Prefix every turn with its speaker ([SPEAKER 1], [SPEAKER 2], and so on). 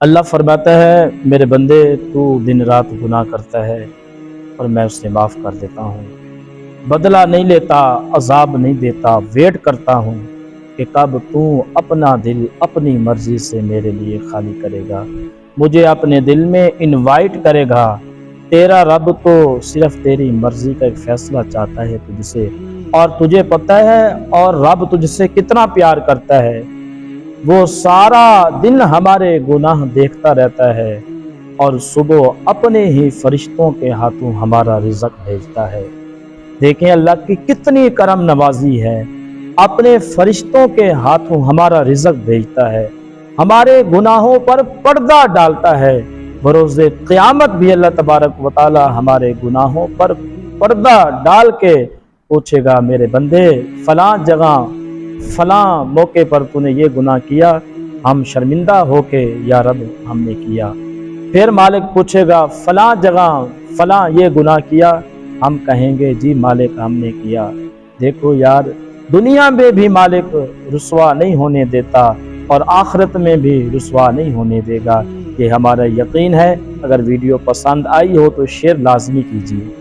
[SPEAKER 1] اللہ فرماتا ہے میرے بندے تو دن رات گناہ کرتا ہے اور میں اسے معاف کر دیتا ہوں، بدلہ نہیں لیتا، عذاب نہیں دیتا، ویٹ کرتا ہوں کہ کب تو اپنا دل اپنی مرضی سے میرے لیے خالی کرے گا، مجھے اپنے دل میں انوائٹ کرے گا۔ تیرا رب تو صرف تیری مرضی کا ایک فیصلہ چاہتا ہے تجھ سے، اور تجھے پتہ ہے اور رب تجھ سے کتنا پیار کرتا ہے۔ وہ سارا دن ہمارے گناہ دیکھتا رہتا ہے اور صبح اپنے ہی فرشتوں کے ہاتھوں ہمارا رزق بھیجتا ہے۔ دیکھیں اللہ کی کتنی کرم نوازی ہے، اپنے فرشتوں کے ہاتھوں ہمارا رزق بھیجتا ہے، ہمارے گناہوں پر پردہ ڈالتا ہے۔ بروز قیامت بھی اللہ تبارک و تعالی ہمارے گناہوں پر پردہ ڈال کے پوچھے گا، میرے بندے فلاں جگہ فلاں موقع پر تو نے یہ گناہ کیا، ہم شرمندہ ہو کے یا رب ہم نے کیا۔ پھر مالک پوچھے گا فلاں جگہ فلاں یہ گناہ کیا، ہم کہیں گے جی مالک ہم نے کیا۔ دیکھو یار، دنیا میں بھی مالک رسوا نہیں ہونے دیتا اور آخرت میں بھی رسوا نہیں ہونے دے گا، یہ ہمارا یقین ہے۔ اگر ویڈیو پسند آئی ہو تو شیئر لازمی کیجیے۔